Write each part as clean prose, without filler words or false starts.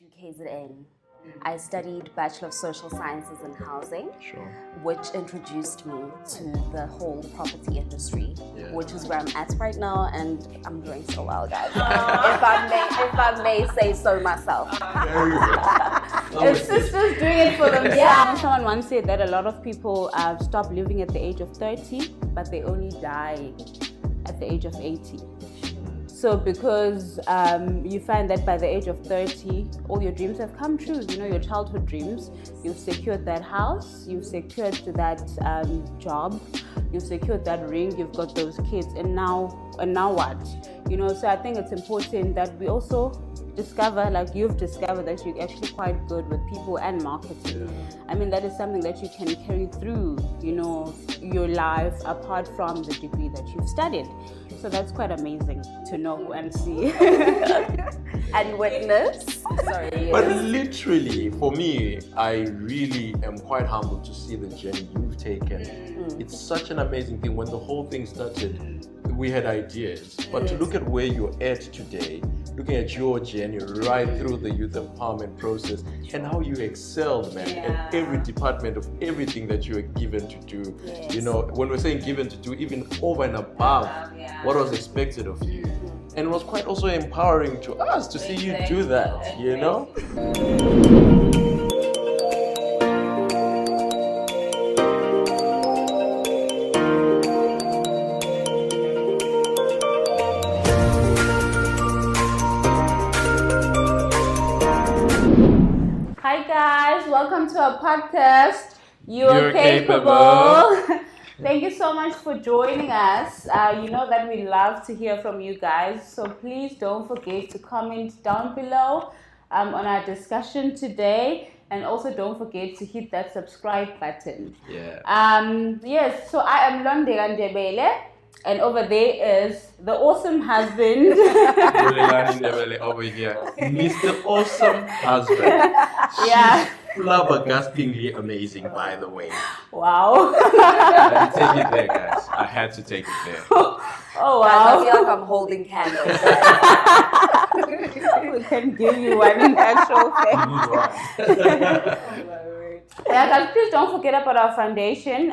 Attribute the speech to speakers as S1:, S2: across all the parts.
S1: UKZN. I studied Bachelor of Social Sciences in Housing, which introduced me to the whole property industry, which is where I'm at right now, and I'm doing so well, guys. if I may say so myself.
S2: It's sisters doing it for themselves. Yeah. Someone once said that a lot of people stop living at the age of 30, but they only die at the age of 80. So because you find that by the age of 30, all your dreams have come true, you know, your childhood dreams. You've secured that house, you've secured that job, you've secured that ring, you've got those kids, and now what? You know, so I think it's important that we also discover, like you've discovered, that you're actually quite good with people and marketing. I mean, that is something that you can carry through, you know, your life apart from the degree that you've studied. So that's quite amazing to know and see.
S1: And witness. Sorry.
S3: But literally, for me, I really am quite humbled to see the journey you've taken. It's such an amazing thing. When the whole thing started, we had ideas. But to look at where you're at today, looking at your journey right through the youth empowerment process and how you excelled, man, in every department of everything that you were given to do. You know, when we're saying given to do, even over and above what was expected of you. And it was quite also empowering to us to see you do that, you know?
S2: Hi guys, welcome to our podcast. You're capable. Thank you so much for joining us. You know that we love to hear from you guys, so please don't forget to comment down below on our discussion today, and also don't forget to hit that subscribe button. Yes, so I am Londega Ndebele, and over there is the awesome husband.
S3: Over here, Mr. Awesome Husband. Flabbergastingly amazing, by the way.
S2: Wow.
S3: I had to take it there, guys. I had to take it there.
S2: Oh, wow.
S1: Guys, I feel like I'm holding candles.
S2: We can give you one in actual fact. Yeah, guys, please don't forget about our foundation.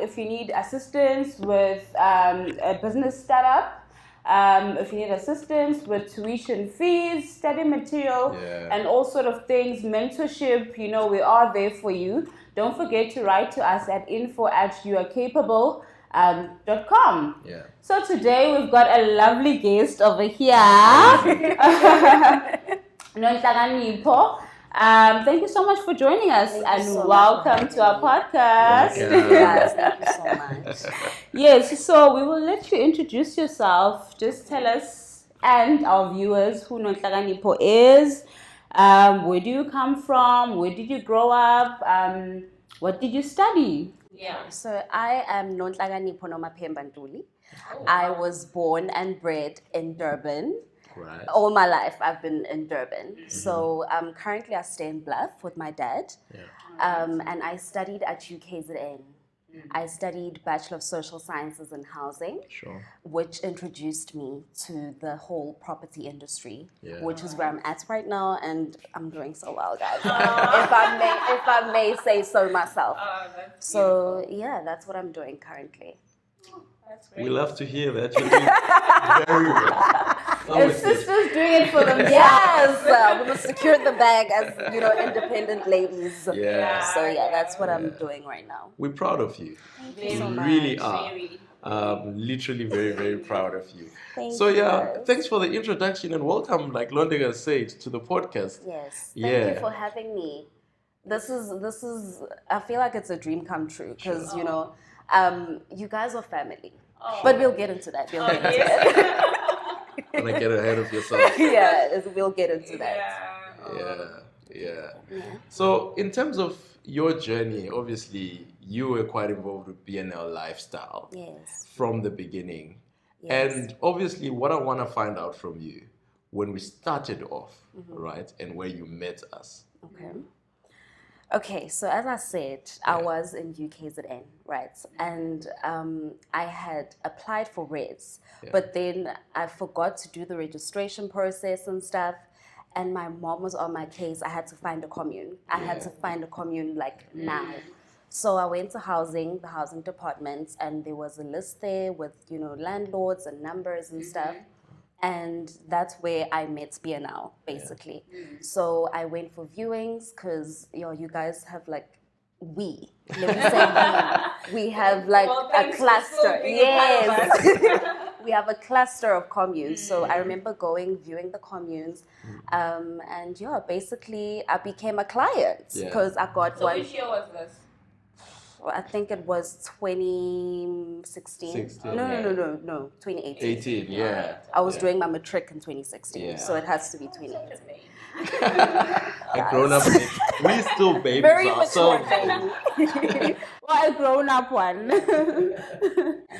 S2: If you need assistance with a business startup, if you need assistance with tuition fees, study material, and all sort of things, mentorship, you know, we are there for you. Don't forget to write to us at info@youarecapable.com. So today we've got a lovely guest over here. NONHLAKANIPHO. Thank you so much for joining us, welcome to our podcast.
S1: Guys, thank you so much.
S2: Yes, so we will let you introduce yourself. Just tell us and our viewers who NONHLAKANIPHO is. Where do you come from? Where did you grow up? What did you study?
S1: So I am NONHLAKANIPHO Nomaphemba Ntuli. I was born and bred in Durban. All my life I've been in Durban. So currently I stay in Bluff with my dad. And I studied at UKZN. I studied Bachelor of Social Sciences in Housing, which introduced me to the whole property industry, which is where I'm at right now, and I'm doing so well, guys. if I may say so myself. So yeah, that's what I'm doing currently.
S3: We love to hear that. You're doing very well.
S2: It's sisters doing it for themselves.
S1: Yes, we must secure the bag as, you know, independent ladies. So yeah, that's what I'm doing right now.
S3: We're proud of you.
S1: Thank you so
S3: We
S1: much.
S3: really are. Literally very, very proud of you.
S1: Thank
S3: so
S1: you,
S3: yeah,
S1: guys.
S3: thanks for the introduction and welcome, like Londega said, to the podcast.
S1: Yes, thank you for having me. This is. I feel like it's a dream come true because you know, you guys are family. But we'll get into that.
S3: Gonna get ahead of yourself.
S1: We'll get into that.
S3: So in terms of your journey, obviously you were quite involved with BNL lifestyle from the beginning. And obviously what I want to find out from you when we started off, right, and where you met us.
S1: Okay, so as I said, I was in UKZN, right? And I had applied for RES, but then I forgot to do the registration process and stuff. and my mom was on my case. I had to find a commune. I had to find a commune like now. So I went to the housing departments, and there was a list there with, landlords and numbers and stuff. And that's where I met BNL, basically. So I went for viewings because, you guys have like, let me say we have like a cluster. Yes. We have a cluster of communes. So I remember viewing the communes. And basically I became a client because I got one.
S2: So which year was this?
S1: I think it was 2016. No, 2018.
S3: 18, yeah.
S1: I was doing my matric in 2016, so it has to be 2018.
S3: A grown-up, we still babies
S1: Very
S3: ourselves.
S2: Well, a grown-up one.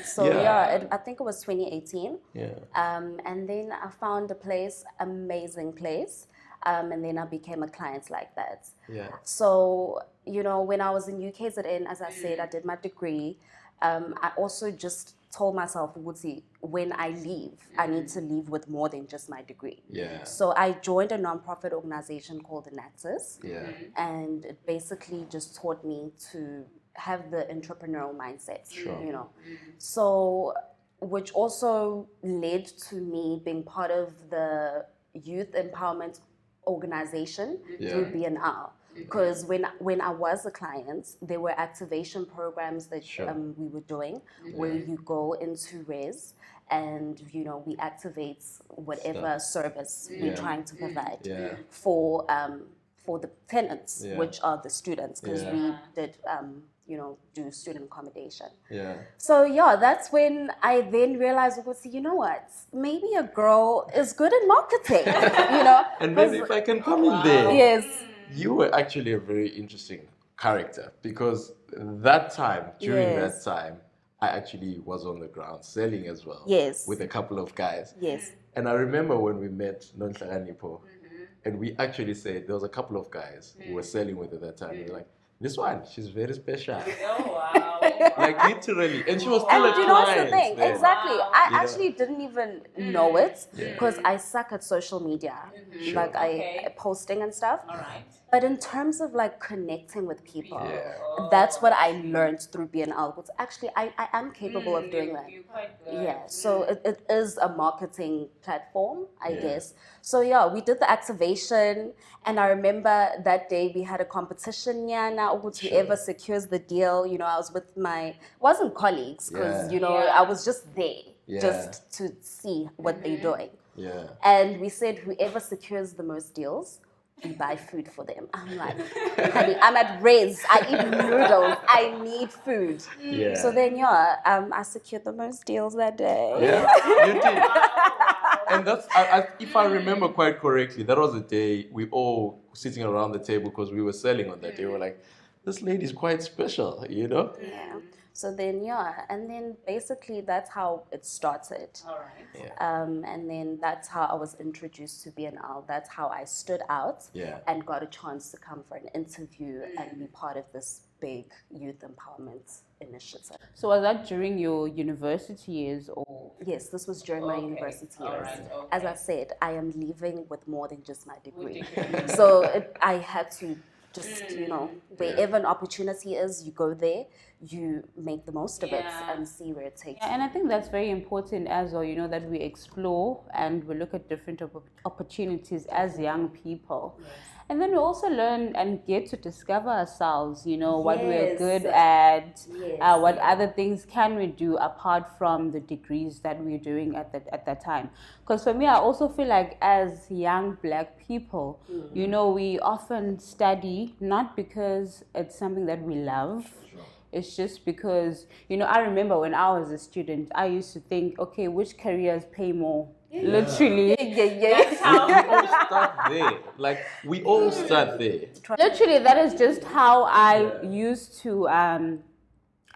S1: So I think it was 2018.
S3: Yeah.
S1: And then I found a place, amazing place. And then I became a client like that.
S3: Yeah.
S1: So, when I was in UKZN, as I said, I did my degree. I also just told myself, Wuzi, when I leave, I need to leave with more than just my degree.
S3: Yeah.
S1: So I joined a nonprofit organization called the Naxis.
S3: Yeah.
S1: And it basically just taught me to have the entrepreneurial mindset, So, which also led to me being part of the youth empowerment organization through BNL. Because when I was a client, there were activation programs that we were doing where you go into res and we activate whatever service we're trying to provide for the tenants, which are the students, because we did do student accommodation.
S3: Yeah.
S1: So that's when I then realized, maybe a girl is good at marketing,
S3: And maybe if I can come in there.
S1: Yes.
S3: You were actually a very interesting character because during that time, I actually was on the ground selling as well.
S1: Yes.
S3: With a couple of guys.
S1: Yes.
S3: And I remember when we met NONHLAKANIPHO, and we actually said there was a couple of guys who were selling with at that time. We were like, this one, she's very special.
S2: Oh, wow.
S3: Like literally. And she was still a client.
S1: What's the thing?
S3: then.
S1: Exactly. I actually didn't even know it because I suck at social media. Like I posting and stuff.
S2: All right.
S1: But in terms of like connecting with people, that's what I learned through BNL. But actually, I am capable of doing that.
S2: You're quite good.
S1: Yeah, so it is a marketing platform, I guess. So we did the activation, and I remember that day we had a competition. Whoever secures the deal, I was with wasn't colleagues because I was just there just to see what they're doing.
S3: Yeah.
S1: And we said whoever secures the most deals, we buy food for them. I'm like, honey, I'm at res. I eat noodles. I need food.
S3: Yeah.
S1: So then, I secured the most deals that day.
S3: Yeah, you did. And that's, if I remember quite correctly, that was the day we all sitting around the table because we were selling on that day. We were like, this lady's quite special,
S1: Yeah. So then, and then basically that's how it started.
S2: All right.
S3: Yeah.
S1: And then that's how I was introduced to BNL. That's how I stood out and got a chance to come for an interview and be part of this big youth empowerment initiative.
S2: So was that during your university years or?
S1: Yes, this was during my university years.
S2: Right. Okay.
S1: As I said, I am leaving with more than just my degree. So I had to just, wherever an opportunity is, you go there, you make the most of it and see where it takes you.
S2: And I think that's very important as well, that we explore and we look at different opportunities as young people. Yes. And then we also learn and get to discover ourselves, what we're good at, what other things can we do apart from the degrees that we're doing at that time. Because for me, I also feel like as young Black people, we often study not because it's something that we love. It's just because, I remember when I was a student, I used to think, okay, which careers pay more? Literally.
S3: We all start there. Like, we all start there.
S2: Literally, that is just how I used to,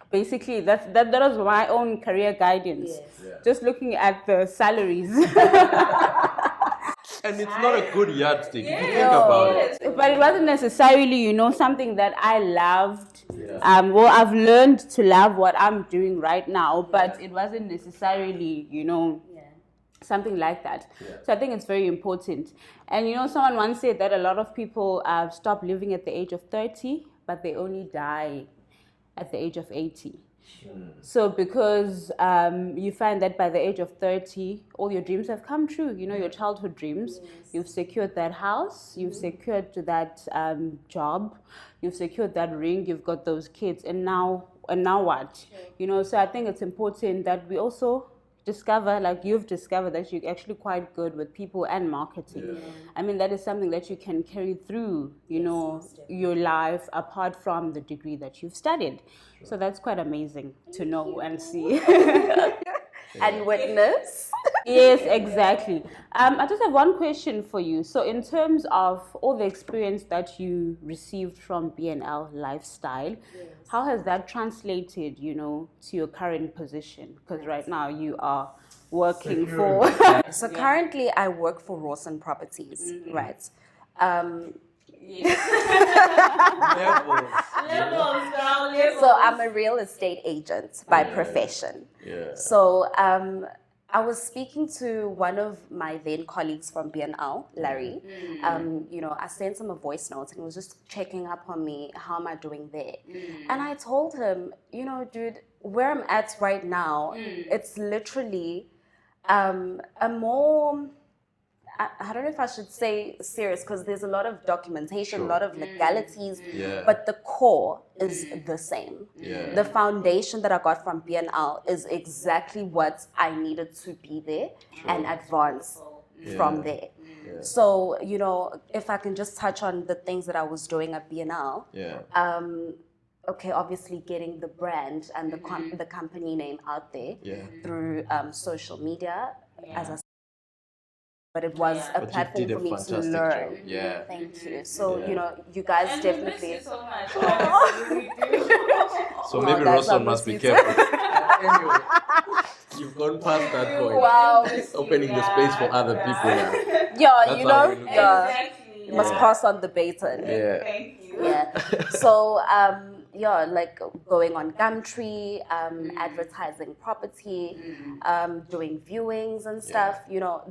S2: basically, that was my own career guidance.
S1: Yes.
S3: Yeah.
S2: Just looking at the salaries.
S3: And it's not a good yardstick if you think about it.
S2: But it wasn't necessarily, something that I loved.
S3: Yeah.
S2: Well, I've learned to love what I'm doing right now, but it wasn't necessarily, something like that.
S3: Yeah.
S2: So I think it's very important. And someone once said that a lot of people stop living at the age of 30, but they only die at the age of 80. So because you find that by the age of 30, all your dreams have come true, your childhood dreams. You've secured that house, you've secured that job, you've secured that ring, you've got those kids, and now what? So I think it's important that we also discover, like you've discovered, that you're actually quite good with people and marketing.
S3: Yeah.
S2: I mean, that is something that you can carry through, your life apart from the degree that you've studied. Sure. So that's quite amazing to know and see.
S1: And witness.
S2: Yes, exactly. I just have one question for you. So in terms of all the experience that you received from BNL Lifestyle, how has that translated, to your current position? Because right now you are working for...
S1: So currently I work for Rawson Properties, right? So I'm a real estate agent by profession.
S3: Yeah.
S1: So I was speaking to one of my then colleagues from BNL, Larry. I sent him a voice note and he was just checking up on me. How am I doing there? And I told him, dude, where I'm at right now, it's literally a more... I don't know if I should say serious, because there's a lot of documentation, a lot of legalities, but the core is the same.
S3: Yeah.
S1: The foundation that I got from BNL is exactly what I needed to be there and advance from there.
S3: Yeah.
S1: So, if I can just touch on the things that I was doing at BNL, okay, obviously getting the brand and the company name out there through social media, as I said. But it was a platform for me to learn.
S3: Job. Yeah.
S1: Thank you. So, you guys definitely...
S2: We miss you so much.
S3: So maybe
S1: guys,
S3: Rawson
S1: I
S3: must
S1: miss
S3: be
S1: you
S3: careful. Anyway, you've gone past that point.
S1: Wow.
S3: Opening the space for other people now.
S1: Yeah,
S3: That's how we look at it.
S2: Exactly.
S1: you must pass on the baton.
S3: Yeah.
S2: Thank you.
S1: Yeah. So, like going on Gumtree, advertising property, doing viewings and stuff.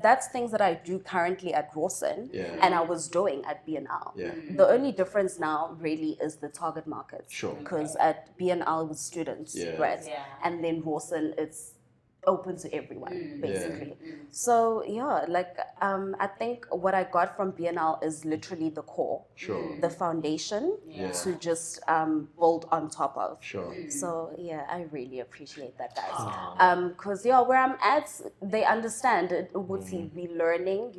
S1: That's things that I do currently at Rawson, and I was doing at BNL.
S3: Yeah.
S1: The only difference now really is the target market.
S3: Sure.
S1: Because at BNL with students, right?
S2: Yeah.
S1: And then Rawson, it's open to everyone, basically. So I think what I got from BNL is literally the core, the foundation to just build on top of.
S3: Sure.
S1: So I really appreciate that, guys. Because where I'm at, they understand it. We learning.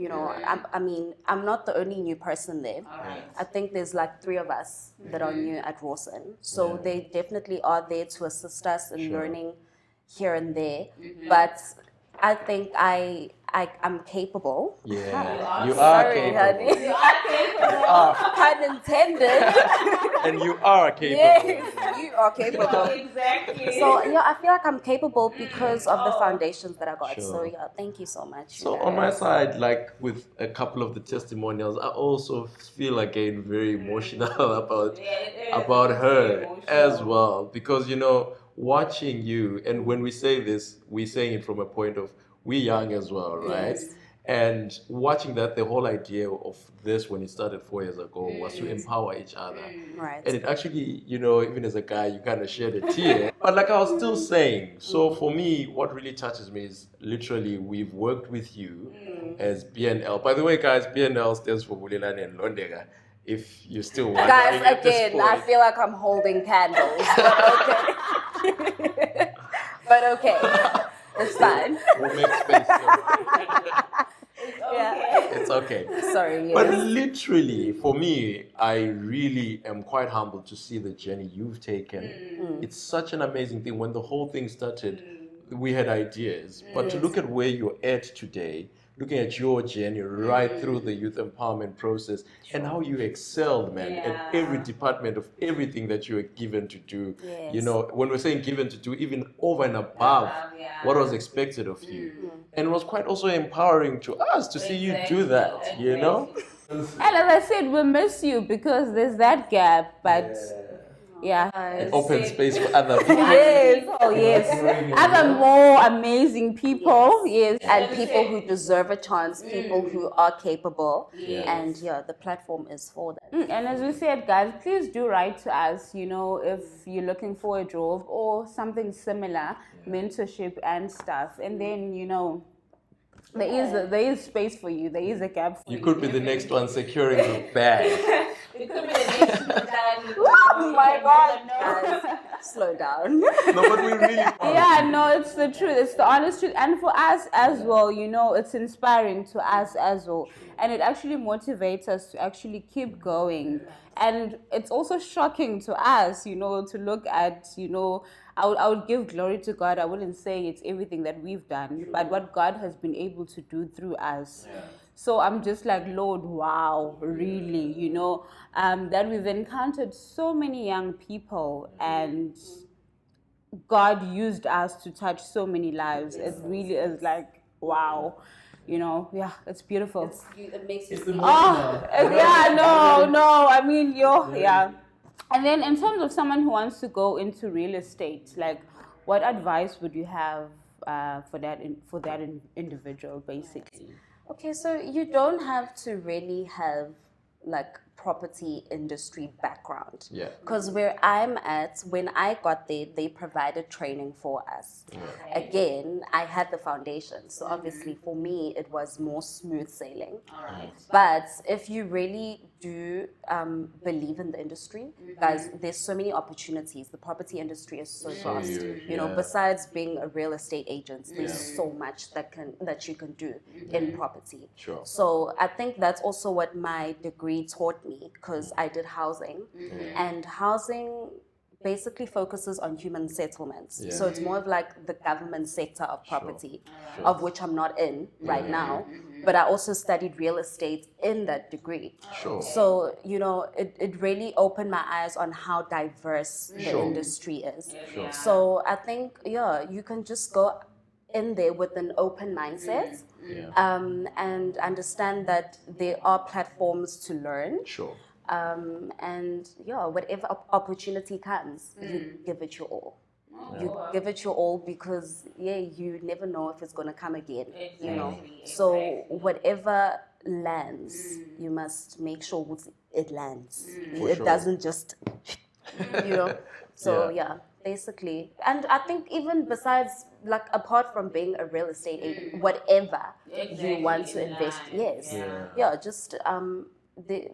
S1: I'm not the only new person there.
S2: Right.
S1: I think there's like 3 of us that are new at Rawson. So they definitely are there to assist us in learning here and there, but I think I'm capable.
S3: Yeah, you are
S1: Sorry,
S3: capable.
S1: honey.
S2: You are capable.
S1: Pun intended.
S3: And you are capable.
S1: Yes, you are capable.
S2: Exactly.
S1: So I feel like I'm capable because of the foundations that I got.
S3: Sure.
S1: So thank you so much.
S3: So on my side, like with a couple of the testimonials, I also feel again very emotional about her as well, because watching you, and when we say this, we're saying it from a point of we're young as well, right?
S1: Yes.
S3: And watching that, the whole idea of this when it started 4 years ago was to empower each other.
S1: Right.
S3: And it actually, even as a guy, you kind of shed a tear. But like I was still saying, so for me, what really touches me is literally we've worked with you as BNL. By the way, guys, BNL stands for Bulelani and Londega. If you're still wondering
S1: Guys,
S3: at this
S1: again,
S3: point.
S1: I feel like I'm holding candles, but okay. But okay, it's fine.
S3: We'll make space.
S1: Yeah.
S3: It's okay.
S1: Sorry. Yes.
S3: But literally, for me, I really am quite humbled to see the journey you've taken. It's such an amazing thing. When the whole thing started, we had ideas. But to look at where you're at today, looking at your journey right through the youth empowerment process and how you excelled, man, in every department of everything that you were given to do.
S1: Yes.
S3: When we're saying given to do, even over and above what was expected of you. And it was quite also empowering to us to see you do that,
S2: And as I said, we miss you because there's that gap, but Yeah.
S3: An open space for other people.
S2: Yes. Oh, yes. Other more amazing people. Yes.
S1: And people who deserve a chance, people who are capable. And yeah, the platform is for them.
S2: And as we said, guys, please do write to us, if you're looking for a job or something similar, mentorship and stuff. And then, there is space for you. There is a gap for you.
S3: You could be the next one securing the bag.
S2: It could be the next one.
S1: Oh my God. Guys, slow down.
S3: No, but we really want.
S2: Yeah, no, it's the truth. It's the honest truth. And for us as well, it's inspiring to us as well. And it actually motivates us to actually keep going. And it's also shocking to us, to look at, I would give glory to God. I wouldn't say it's everything that we've done, but what God has been able to do through us. So I'm just like, Lord, wow, really, that we've encountered so many young people and God used us to touch so many lives. It really is like, wow, it's beautiful.
S1: It makes you
S2: I mean, yeah. And then in terms of someone who wants to go into real estate, like, what advice would you have for that individual, basically?
S1: Okay, so you don't have to really have like property industry background.
S3: Yeah.
S1: Because where I'm at, when I got there, they provided training for us. Yeah. Again, I had the foundation. So obviously for me, it was more smooth sailing.
S2: All right.
S1: But if you really do believe in the industry, guys, there's so many opportunities. The property industry is so vast. You know, besides being a real estate agent, there's so much that you can do in property.
S3: Sure.
S1: So I think that's also what my degree taught me, because I did housing, and housing basically focuses on human settlements. So it's more of like the government sector of property, of which I'm not in right now. But I also studied real estate in that degree. So, you know, it really opened my eyes on how diverse the industry is. So I think, you can just go in there with an open mindset and understand that there are platforms to learn. And whatever opportunity comes, you give it your all. You give it your all because you never know if it's going to come again. You know, so whatever lands, you must make sure it lands. It doesn't just, So basically, and I think even besides, like, apart from being a real estate agent, whatever you want to invest, just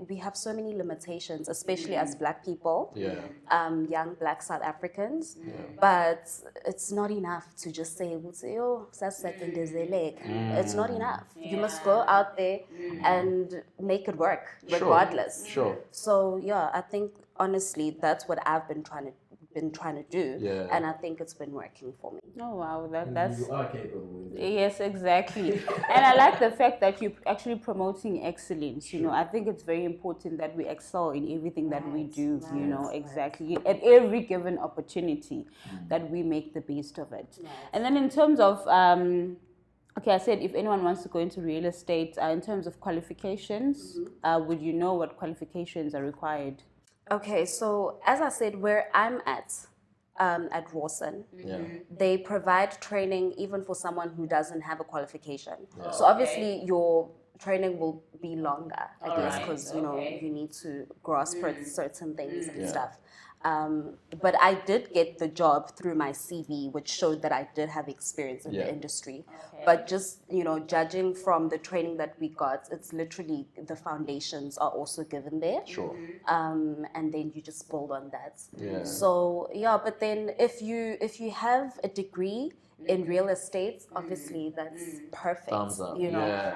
S1: we have so many limitations, especially as Black people, young Black South Africans. But it's not enough to just say, it's not enough. You must go out there and make it work, regardless. So I think honestly that's what I've been trying to do, and I think it's been working for me.
S2: Oh wow, that's
S4: you are capable.
S2: Yes, exactly. And I like the fact that you're actually promoting excellence. You know, I think it's very important that we excel in everything that we do. You know, exactly, at every given opportunity, that we make the best of it. And then in terms of okay, I said if anyone wants to go into real estate, in terms of qualifications, would you know what qualifications are required?
S1: Okay, so as I said, where I'm at Rawson, they provide training even for someone who doesn't have a qualification. So obviously your training will be longer, I guess, because you need to grasp certain things and stuff. But I did get the job through my CV, which showed that I did have experience in the industry. But just, judging from the training that we got, it's literally the foundations are also given there. And then you just build on that. So, but then if you have a degree in real estate, obviously that's perfect.
S3: Thumbs up.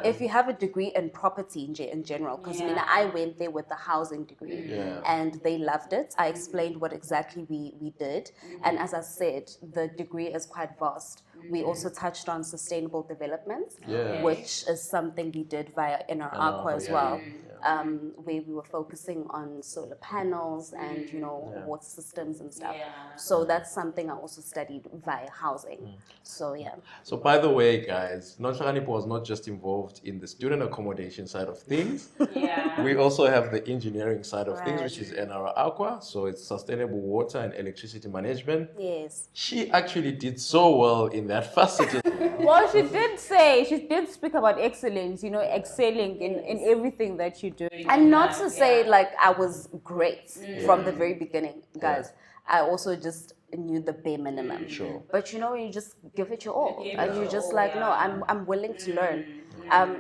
S1: If you have a degree in property in general, because I went there with the housing degree, and they loved it. I explained what exactly we did, and as I said, the degree is quite vast. We also touched on sustainable development, which is something we did via NR Aqua as well. where we were focusing on solar panels and, water systems and stuff. So that's something I also studied via housing. So, yeah.
S3: So, by the way, guys, NONHLAKANIPHO was not just involved in the student accommodation side of things. We also have the engineering side of things, which is NR Aqua. So, it's sustainable water and electricity management.
S1: Yes.
S3: She actually did so well in that facet.
S2: Well, she did speak about excellence, excelling in everything that you're doing.
S1: And not to say like I was great from the very beginning, guys. I also just knew the bare minimum.
S3: Sure.
S1: But you just give it your all. And you're just like, no, I'm willing to learn.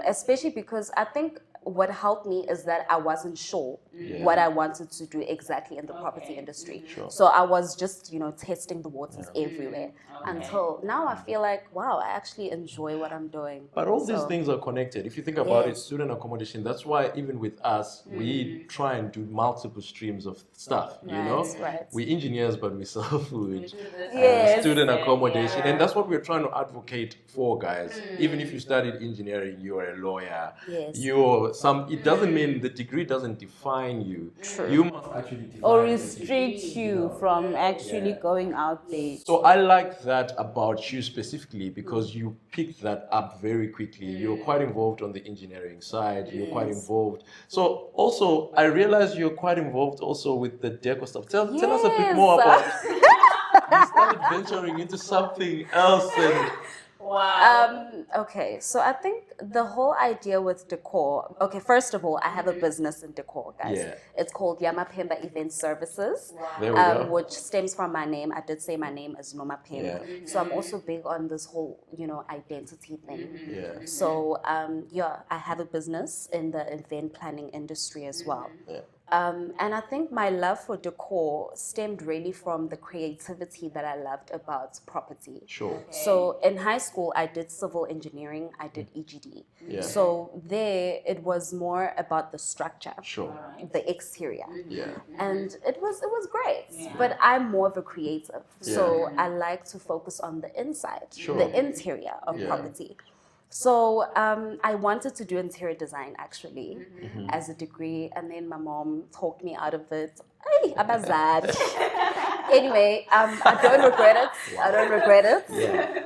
S1: Especially because I think what helped me is that I wasn't sure what I wanted to do exactly in the property industry. So I was just, testing the waters everywhere until now I feel like, wow, I actually enjoy what I'm doing.
S3: But all these things are connected. If you think about it, student accommodation, that's why even with us, we try and do multiple streams of stuff,
S1: Right.
S3: We engineers, but we sell food,
S1: Student
S3: accommodation. And that's what we're trying to advocate for, guys. Even if you studied engineering, you're a lawyer, it doesn't mean the degree doesn't define you.
S1: True.
S3: You must actually define
S2: Or restrict you from actually going out there.
S3: So I like that about you specifically because you picked that up very quickly. You're quite involved on the engineering side. You're quite involved. So also, I realize you're quite involved also with the deco stuff. Tell us a bit more about you started venturing into something else and...
S1: Okay, so I think the whole idea with decor, okay, first of all, I have a business in decor, guys.
S3: Yeah.
S1: It's called Yamapemba Event Services,
S3: There we go.
S1: which stems from my name. I did say my name is Noma Pemba. So I'm also big on this whole, identity thing.
S3: Yeah.
S1: So, I have a business in the event planning industry as well.
S3: Yeah.
S1: And I think my love for decor stemmed really from the creativity that I loved about property.
S3: Sure.
S1: So in high school, I did civil engineering, I did EGD.
S3: Yeah.
S1: So there, it was more about the structure,
S3: Sure.
S1: the exterior.
S3: Yeah.
S1: And it was great, but I'm more of a creative. So I like to focus on the inside, the interior of property. So I wanted to do interior design actually as a degree, and then my mom talked me out of it. Hey, abazad. Anyway, I don't regret it. I don't regret it.
S3: Yeah.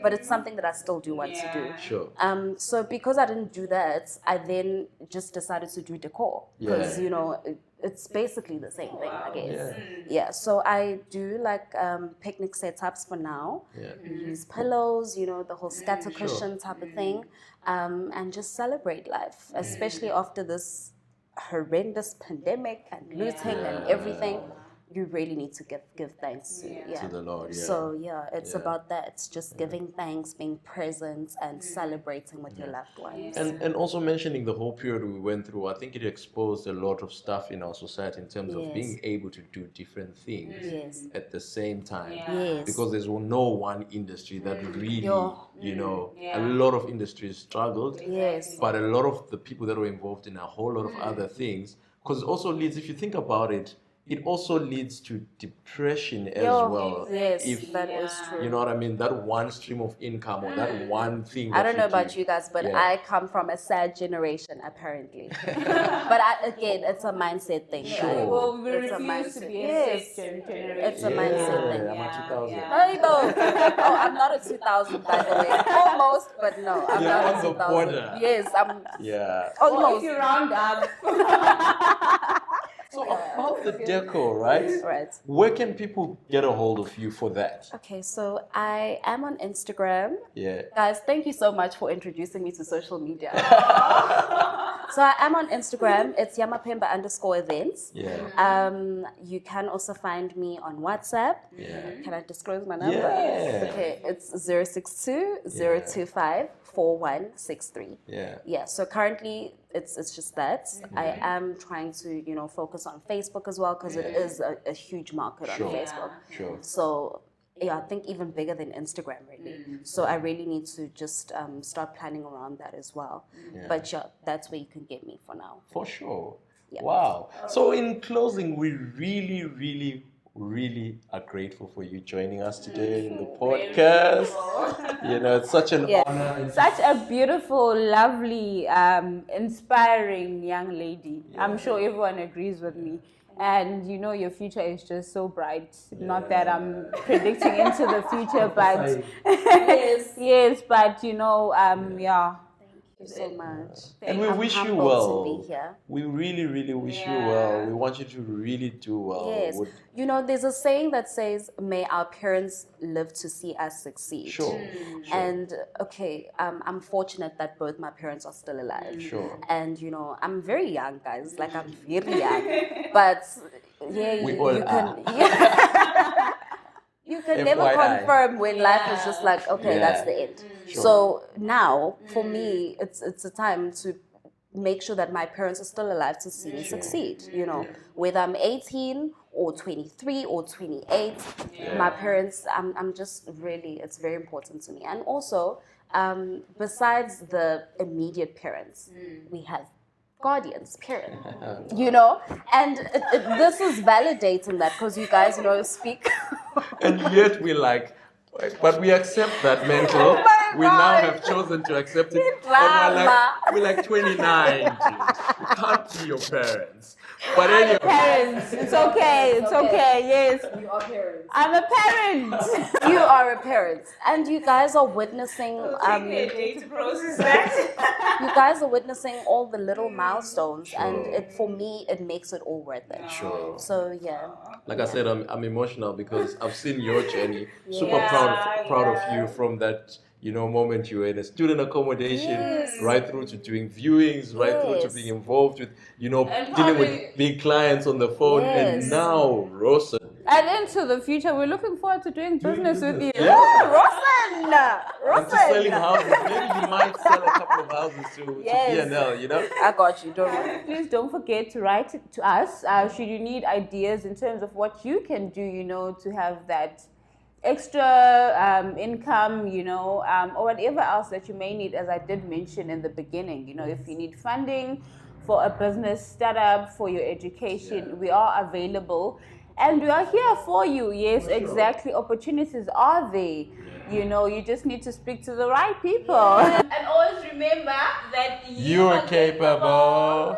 S1: But it's something that I still do want to do.
S3: Sure.
S1: So because I didn't do that, I then just decided to do decor because it's basically the same thing, I guess. Yeah. So I do like picnic setups for now.
S3: Yeah.
S1: Use pillows, the whole scatter cushion type of thing, and just celebrate life, especially after this horrendous pandemic and looting and everything. You really need to give thanks
S3: To the Lord. Yeah.
S1: So it's about that. It's just giving thanks, being present, and celebrating with your loved ones.
S3: And also mentioning the whole period we went through, I think it exposed a lot of stuff in our society in terms of being able to do different things at the same time.
S1: Yes.
S3: Because there's no one industry that really, a lot of industries struggled.
S1: Yes.
S3: But a lot of the people that were involved in a whole lot of other things, because it also leads, if you think about it, it also leads to depression as well.
S1: Yes,
S3: if,
S1: that is true.
S3: You know what I mean? That one stream of income or that one thing.
S1: I don't know about you guys, but I come from a sad generation, apparently. But again, it's a mindset thing.
S3: Sure.
S1: Right?
S2: Well, we
S1: It's a
S2: refuse to
S1: mindset.
S2: be a
S1: Yes.
S2: second generation.
S1: It's a mindset thing.
S3: I'm a 2000.
S1: Hey, no. Oh, I'm not a 2000, by the way. Almost, but no, I'm
S3: You're
S1: not
S3: on
S1: a
S3: the
S1: 2000.
S3: border.
S1: Yes, I'm
S3: Yeah.
S2: Or
S1: almost.
S2: if you round up.
S3: So about the deco, right?
S1: Right.
S3: Where can people get a hold of you for that?
S1: Okay, so I am on Instagram.
S3: Yeah.
S1: Guys, thank you so much for introducing me to social media. So I am on Instagram. It's Yamapemba_events.
S3: Yeah.
S1: You can also find me on WhatsApp.
S3: Yeah.
S1: Can I disclose my number?
S3: Yeah.
S1: Okay, it's 062-025-4163.
S3: Yeah.
S1: Yeah, so currently it's just that. I am trying to, focus on Facebook as well because it is a huge market on Facebook.
S3: Sure.
S1: So I think even bigger than Instagram really. So I really need to just start planning around that as well.
S3: Yeah.
S1: But that's where you can get me for now.
S3: For sure.
S1: Yeah.
S3: Wow. So in closing, we really, really, really are grateful for you joining us today in the podcast. You know, it's such an
S2: Yeah.
S3: honor. And
S2: Such a beautiful, lovely, inspiring young lady. I'm sure everyone agrees with me. And you know, your future is just so bright. Not that I'm predicting into the future, but yes, but you know, yeah.
S1: Thank you so much.
S3: And we
S1: I'm
S3: wish you
S1: humbled
S3: well.
S1: to be here.
S3: We really, really wish you well. We want you to really do well.
S1: Yes. You know, there's a saying that says, may our parents live to see us succeed.
S3: Sure.
S1: And okay, I'm fortunate that both my parents are still alive.
S3: Sure.
S1: And you know, I'm very young, guys. Like I'm very young. But yeah,
S3: We
S1: you
S3: all
S1: can
S3: are.
S1: you can never
S3: FYI.
S1: confirm when life is just like, okay, that's the end.
S3: Sure.
S1: So now, for me, it's a time to make sure that my parents are still alive to see me succeed. You know, whether I'm 18 or 23 or 28, my parents, I'm just really, it's very important to me. And also, besides the immediate parents, we have guardians, period. You know, and this is validating that because you guys, you know, speak.
S3: And yet we like, but we accept that mental. We now have chosen to accept it. But we're like 29. Dude. You can't be your parents. But anyway.
S2: Parents, it's okay, it's okay, yes.
S1: You are parents.
S2: I'm a parent.
S1: You are a parent, and you guys are witnessing.
S2: To process that.
S1: You guys are witnessing all the little milestones, and for me, it makes it all worth it.
S3: Sure.
S1: So yeah.
S3: Like I said, I'm emotional because I've seen your journey. Super proud of you from that, you know, moment you were in a student accommodation, right through to doing viewings, right through to being involved with, you know, dealing with big clients on the phone, and now Rosa.
S2: And into the future, we're looking forward to doing business with you.
S3: Yeah.
S2: Rosen!
S3: And to selling houses. Maybe you might sell a couple of houses to P&L, you know?
S1: I got you. Don't worry.
S2: Please don't forget to write to us should you need ideas in terms of what you can do, you know, to have that extra income, you know, or whatever else that you may need, as I did mention in the beginning. You know, if you need funding for a business startup, for your education, we are available. And we are here for you. Yes, exactly. Opportunities are there. You know, you just need to speak to the right people. And always remember that
S3: You are capable.